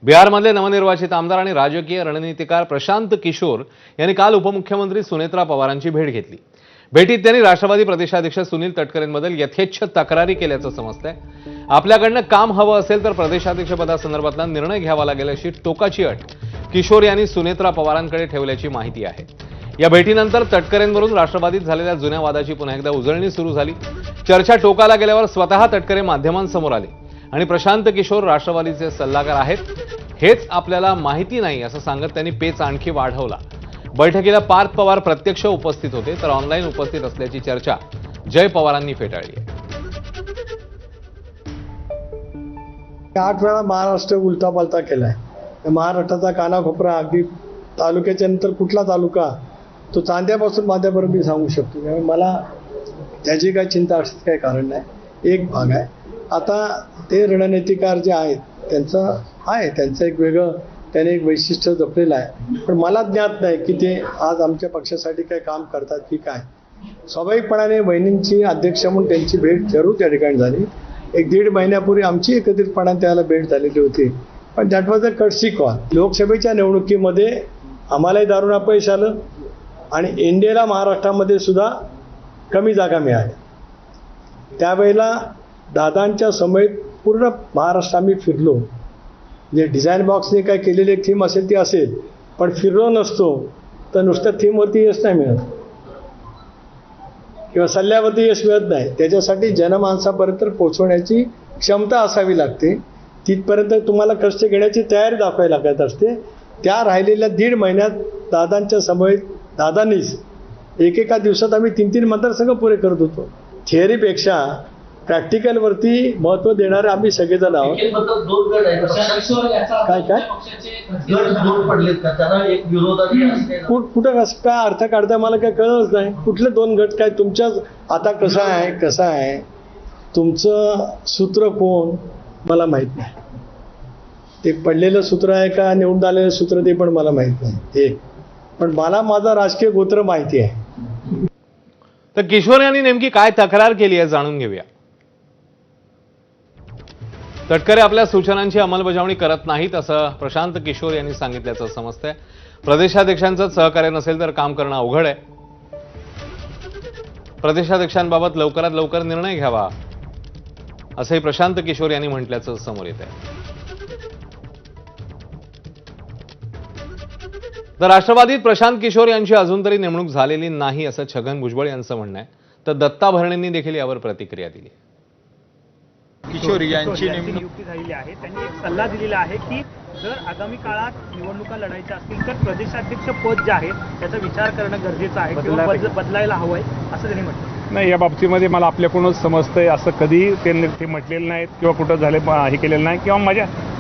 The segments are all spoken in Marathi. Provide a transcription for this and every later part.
बिहारमधले नवनिर्वाचित आमदार आणि राजकीय रणनीतिकार प्रशांत किशोर यांनी काल उपमुख्यमंत्री सुनेत्रा पवारांची भेट घेतली। भेटीत त्यांनी राष्ट्रवादी प्रदेशाध्यक्ष सुनील तटकरेंबद्दल यथेच्छ तक्रारी केल्याचं समजतंय। आपल्याकडनं काम हवं असेल तर प्रदेशाध्यक्षपदासंदर्भातला निर्णय घ्यावा लागेल अशी टोकाची अट किशोर यांनी सुनेत्रा पवारांकडे ठेवल्याची माहिती आहे। या भेटीनंतर तटकरेंवरून राष्ट्रवादीत झालेल्या जुन्या वादाची पुन्हा एकदा उजळणी सुरू झाली। चर्चा टोकाला गेल्यावर स्वतः तटकरे माध्यमांसमोर आले आणि प्रशांत किशोर राष्ट्रवादीचे सल्लागार आहेत, हेच आपल्याला माहिती नाही असं सांगत त्यांनी पेच आणखी वाढवला। बैठकीला पार्थ पवार प्रत्यक्ष उपस्थित होते तर ऑनलाईन उपस्थित असल्याची चर्चा जय पवारांनी फेटाळली आहे। 8 वेळा महाराष्ट्र उलटापालटा केलाय। महाराष्ट्राचा कानाकोपरा अगदी तालुक्याच्या नंतर कुठला तालुका तो चांद्यापासून माथ्यापर्यंत मी सांगू शकतो। त्यामुळे मला त्याची काही चिंता असण्याचं काही कारण नाही। एक भाग आहे, आता ते रणनीतिकार जे आहेत त्यांचं एक वेगळं त्याने एक वैशिष्ट्य जपलेलं आहे, पण मला ज्ञात नाही की ते आज आमच्या पक्षासाठी काय काम करतात की काय। स्वाभाविकपणाने बहिणींची अध्यक्ष म्हणून त्यांची भेट जरूर त्या ठिकाणी झाली। 1-1.5 महिन्यापूर्वी आमची एकत्रितपणाने त्याला भेट झालेली होती, पण that was a courtesy call. लोकसभेच्या निवडणुकीमध्ये आम्हालाही दारुण अपयश आलं आणि इंडियाला महाराष्ट्रामध्ये सुद्धा कमी जागा मिळाल्या। त्यावेळेला दादांच्या समेत पूर्ण महाराष्ट्र आम्ही फिरलो। जे डिझाईन बॉक्सने काय केलेली एक थीम असेल ती असेल, पण फिरलो नसतो तर नुसत्या थीमवरती यश नाही मिळत किंवा सल्ल्यावरती यश मिळत नाही। त्याच्यासाठी जनमानसापर्यंत पोहोचवण्याची क्षमता असावी लागते। तिथपर्यंत तुम्हाला कष्ट घेण्याची तयारी दाखवावी लागत असते। त्या राहिलेल्या 1.5 महिन्यात दादांच्या समवेत दादांनीच एकेका दिवसात आम्ही 3-3 मतदारसंघ पुरे करत होतो। थिअरीपेक्षा प्रॅक्टिकलवरती महत्त्व देणारे आम्ही सगळेजण आहोत। कुठं काय अर्थ काढता मला काय कळलंच नाही। कुठले 2 गट काय तुमच्याच आता कसं आहे तुमचं सूत्र कोण मला माहित नाही। ते पडलेलं सूत्र आहे का निवडून आलेलं सूत्र ते पण मला माहित नाही। एक पण मला माझा राजकीय गोत्र माहिती आहे। तर किशोर यांनी नेमकी काय तक्रार केली आहे जाणून घेऊया। तटकरे आपल्या सूचनांची अंमलबजावणी करत नाहीत असं प्रशांत किशोर यांनी सांगितल्याचं समजतंय। प्रदेशाध्यक्षांचं सहकार्य नसेल तर काम करणं अवघड आहे। प्रदेशाध्यक्षांबाबत लवकरात लवकर निर्णय घ्यावा असंही प्रशांत किशोर यांनी म्हटल्याचं समोर येत आहे। तर राष्ट्रवादीत प्रशांत किशोर यांची अजून तरी नेमणूक झालेली नाही असं छगन भुजबळ यांचं म्हणणं आहे, तर दत्ता भरणेंनी देखील यावर प्रतिक्रिया दिली। किशोर यांची नियुक्ती झालेली आहे। त्यांनी एक सल्ला दिलेला आहे की जर आगामी काळात निवडणुका लढायच्या असतील तर प्रदेशाध्यक्ष पद जे आहे त्याचा विचार करणं गरजेचं आहे किंवा बदलायला हवंय असं त्यांनी म्हटलं। नाही, या बाबतीमध्ये मला आपल्याकडूनच समजतंय असं कधी ते म्हटलेलं नाहीत किंवा कुठं झाले हे केलेलं नाही किंवा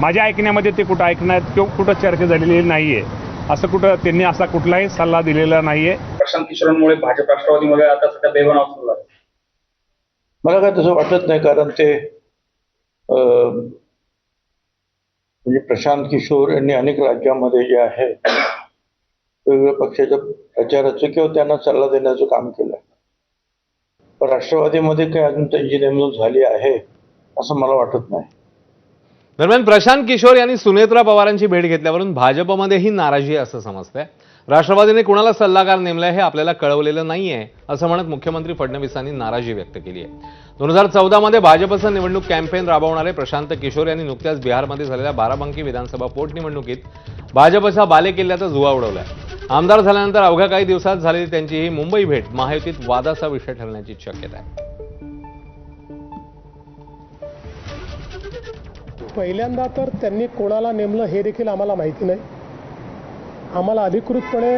माझ्या ऐकण्यामध्ये ते कुठं ऐकण्यात किंवा कुठं चर्चा झालेली नाहीये। असं कुठं त्यांनी असा कुठलाही सल्ला दिलेला नाहीये। प्रशांत किशोरांमुळे भाजप राष्ट्रवादीमध्ये आता सध्या बेबनाव सुरू आहे। मला काय तसं वाटत नाही, कारण ते म्हणजे प्रशांत किशोर यांनी अनेक राज्यामध्ये जे आहे वेगवेगळ्या पक्षाच्या प्रचाराचं किंवा त्यांना सल्ला देण्याचं काम केलं। पण राष्ट्रवादीमध्ये काही अजून त्यांची नेमणूक झाली आहे असं मला वाटत नाही। दरम्यान प्रशांत किशोर यांनी सुनेत्रा पवारांची भेट घेतल्यावरून भाजपमध्येही नाराजी आहे असं समजतंय। राष्ट्रवादीने कुणाला सल्लागार नेमलाय हे आपल्याला कळवलेलं नाहीये असं म्हणत मुख्यमंत्री फडणवीसांनी नाराजी व्यक्त केली आहे। 2014 मध्ये भाजपचं निवडणूक कॅम्पेन राबवणारे प्रशांत किशोर यांनी नुकत्याच बिहारमध्ये झालेल्या बाराबंकी विधानसभा पोटनिवडणुकीत भाजपच्या बालेकिल्ल्याचा जुवा उडवलाय। आमदार झाल्यानंतर अवघ्या काही दिवसात झालेली त्यांची ही मुंबई भेट महायुतीत वादाचा विषय ठरण्याची शक्यता आहे। पहिल्यांदा तर त्यांनी कोणाला नेमलं हे देखील आम्हाला माहिती नाही। आम्हाला अधिकृतपणे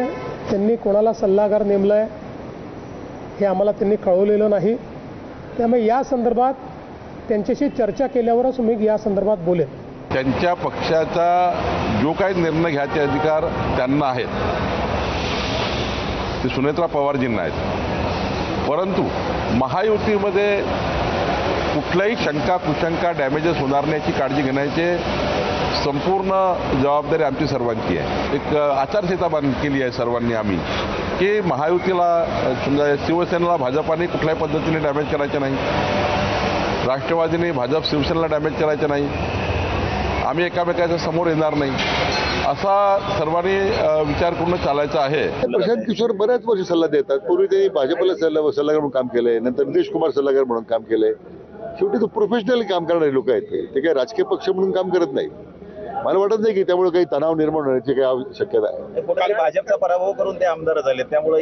त्यांनी कोणाला सल्लागार नेमलाय हे आम्हाला त्यांनी कळवलेलं नाही। त्यामुळे या संदर्भात त्यांच्याशी चर्चा केल्यावरच मी या संदर्भात बोलेन। त्यांच्या पक्षाचा जो काही निर्णय घ्यायचे अधिकार त्यांना आहेत ते सुनेत्रा पवारजींना आहेत, परंतु महायुतीमध्ये कुठल्याही शंका कुशंका डॅमेजेस होणारण्याची काळजी घेण्याचे संपूर्ण जबाबदारी आमची सर्वांची आहे। एक आचारसंहिता केली आहे सर्वांनी आम्ही की महायुतीला समजा शिवसेनेला भाजपाने कुठल्याही पद्धतीने डॅमेज करायचं नाही, राष्ट्रवादीने भाजप शिवसेनेला डॅमेज करायचं नाही। आम्ही एकामेकाच्या समोर येणार नाही असा सर्वांनी विचार करून चालायचा आहे. प्रशांत किशोर बऱ्याच वर्ष सल्ला देतात. पूर्वी त्यांनी भाजपला सल्लागार म्हणून काम केलंय, नंतर नितीश कुमार सल्लागार म्हणून काम केलंय. शेवटी तो प्रोफेशनली काम करणारे लोक आहेत. ते काही राजकीय पक्ष म्हणून काम करत नाही. मला वाटत नाही की त्यामुळे काही तणाव निर्माण होण्याची काही शक्यता आहे. भाजपचा पराभव करून ते आमदार झाले, त्यामुळे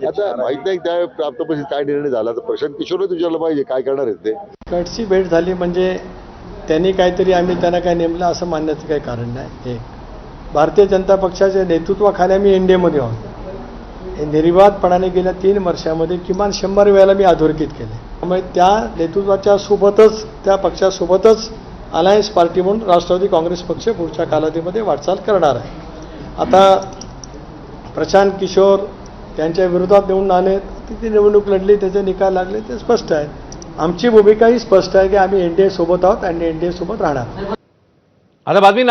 आता माहित नाही त्या प्राप्त परिस्थितीत काय निर्णय झाला. तर प्रशांत किशोरच विचारलं पाहिजे काय करणार आहेत ते. कटची भेट झाली म्हणजे त्यांनी काहीतरी आम्ही त्यांना काय नेमलं असं मानण्याचं काही कारण नाही. भारतीय जनता पक्षाच्या नेतृत्वाखाली आम्ही एनडीएमध्ये आहोत. हे निर्विवादपणाने गेल्या 3 वर्षामध्ये किमान 100 वेळेला मी अधोरेखित केले. त्यामुळे त्या नेतृत्वाच्या सोबतच त्या पक्षासोबतच अलायन्स पार्टी म्हणून राष्ट्रवादी काँग्रेस पक्ष पुढच्या कालावधीमध्ये वाटचाल करणार आहे. आता प्रशांत किशोर त्यांच्या विरोधात निवडून आले, ती निवडणूक लढली, त्याचे निकाल लागले, ते स्पष्ट आहे. आमची भूमिकाही स्पष्ट आहे की आम्ही एनडीए सोबत आहोत आणि एनडीए सोबत राहणार. आता बातमी